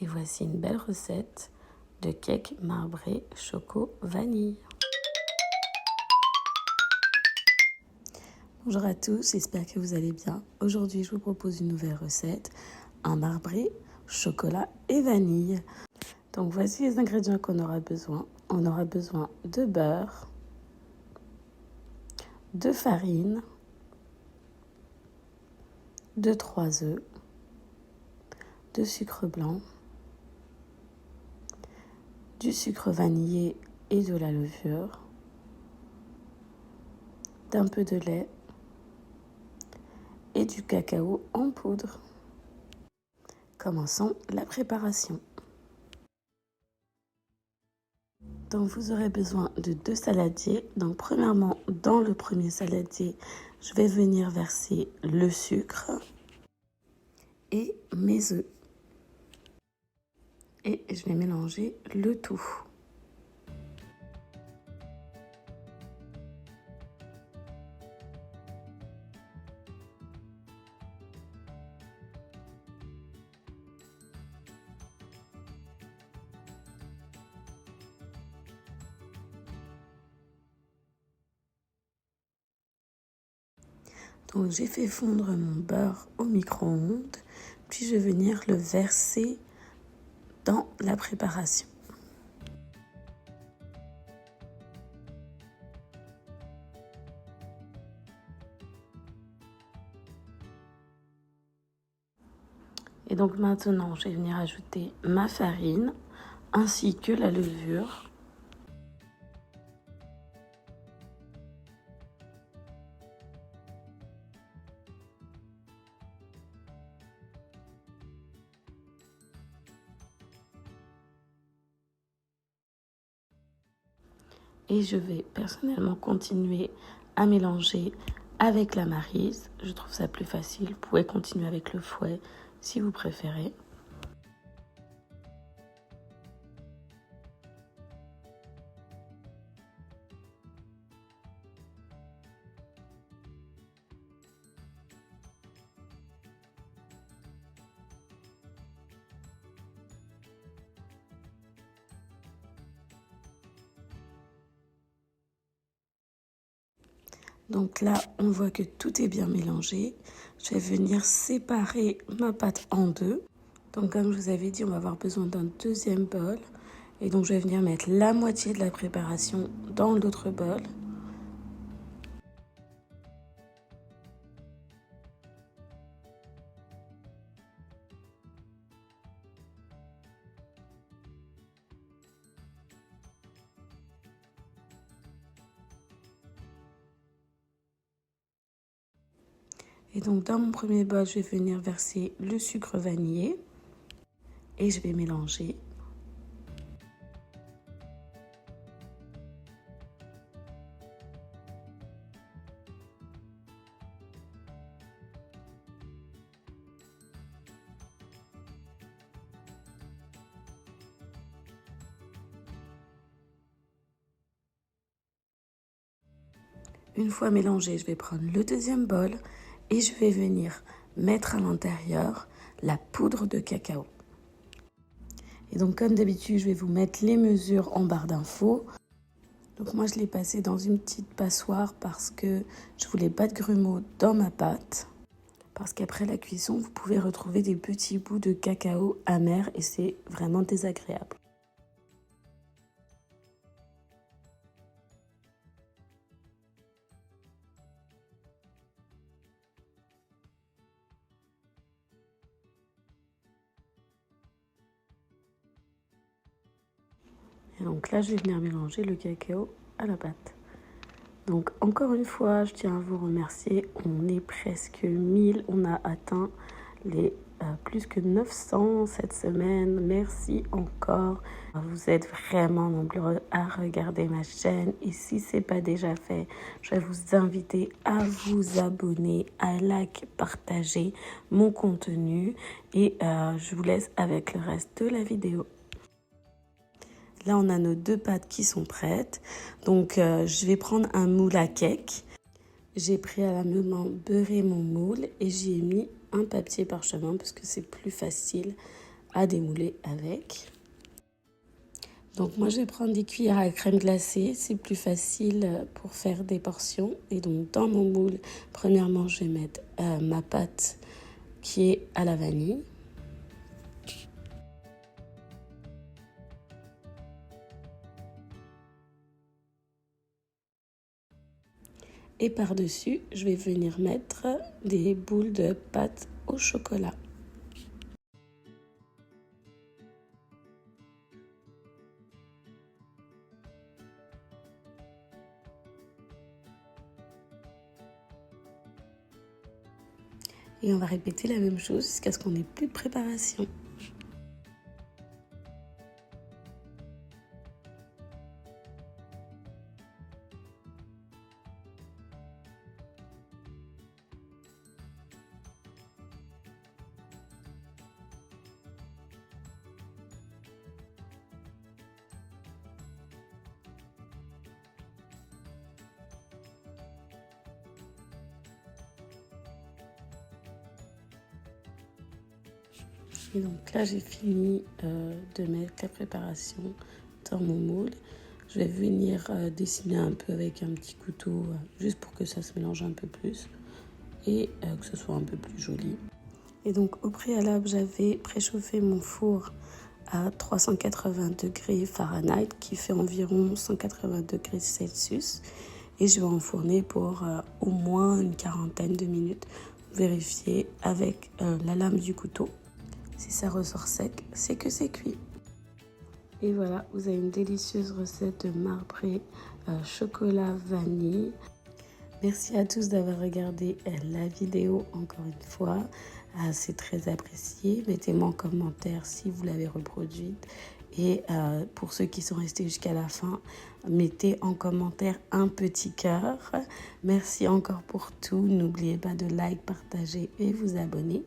Et voici une belle recette de cake marbré choco vanille. Bonjour à tous, j'espère que vous allez bien. Aujourd'hui, je vous propose une nouvelle recette, un marbré chocolat et vanille. Donc voici les ingrédients qu'on aura besoin. On aura besoin de beurre, de farine, de 3 œufs, de sucre blanc, du sucre vanillé et de la levure, d'un peu de lait et du cacao en poudre. Commençons la préparation. Donc vous aurez besoin de 2 saladiers. Donc premièrement, dans le premier saladier, je vais venir verser le sucre et mes œufs. Et je vais mélanger le tout. Donc j'ai fait fondre mon beurre au micro-ondes, puis je vais venir le verser dans la préparation. Et donc maintenant, je vais venir ajouter ma farine ainsi que la levure. Et je vais personnellement continuer à mélanger avec la maryse. Je trouve ça plus facile. Vous pouvez continuer avec le fouet si vous préférez. Donc là, on voit que tout est bien mélangé. Je vais venir séparer ma pâte en deux. Donc comme je vous avais dit, on va avoir besoin d'un deuxième bol. Et donc je vais venir mettre la moitié de la préparation dans l'autre bol. Et donc dans mon premier bol, je vais venir verser le sucre vanillé et je vais mélanger. Une fois mélangé, je vais prendre le deuxième bol et je vais venir mettre à l'intérieur la poudre de cacao. Et donc comme d'habitude, je vais vous mettre les mesures en barre d'infos. Donc moi, je l'ai passé dans une petite passoire parce que je voulais pas de grumeaux dans ma pâte. Parce qu'après la cuisson, vous pouvez retrouver des petits bouts de cacao amer et c'est vraiment désagréable. Et donc là, je vais venir mélanger le cacao à la pâte. Donc encore une fois, je tiens à vous remercier. On est presque 1000, on a atteint les plus que 900 cette semaine. Merci encore. Vous êtes vraiment nombreux à regarder ma chaîne. Et si ce n'est pas déjà fait, je vais vous inviter à vous abonner, à liker, partager mon contenu. Et je vous laisse avec le reste de la vidéo. Là, on a nos 2 pâtes qui sont prêtes. Donc, je vais prendre un moule à cake. J'ai préalablement beurré mon moule et j'y ai mis un papier parchemin parce que c'est plus facile à démouler avec. Donc moi je vais prendre des cuillères à crème glacée, c'est plus facile pour faire des portions. Et donc dans mon moule, premièrement je vais mettre ma pâte qui est à la vanille. Et par-dessus, je vais venir mettre des boules de pâte au chocolat. Et on va répéter la même chose jusqu'à ce qu'on n'ait plus de préparation. Et donc là, j'ai fini de mettre la préparation dans mon moule. Je vais venir dessiner un peu avec un petit couteau, juste pour que ça se mélange un peu plus et que ce soit un peu plus joli. Et donc au préalable, j'avais préchauffé mon four à 380 degrés Fahrenheit, qui fait environ 180 degrés Celsius. Et je vais enfourner pour au moins une quarantaine de minutes. Vérifier avec la lame du couteau. Si ça ressort sec, c'est que c'est cuit. Et voilà, vous avez une délicieuse recette de marbré chocolat vanille. Merci à tous d'avoir regardé la vidéo encore une fois. C'est très apprécié. Mettez-moi en commentaire si vous l'avez reproduite. Et pour ceux qui sont restés jusqu'à la fin, mettez en commentaire un petit cœur. Merci encore pour tout. N'oubliez pas de like, partager et vous abonner.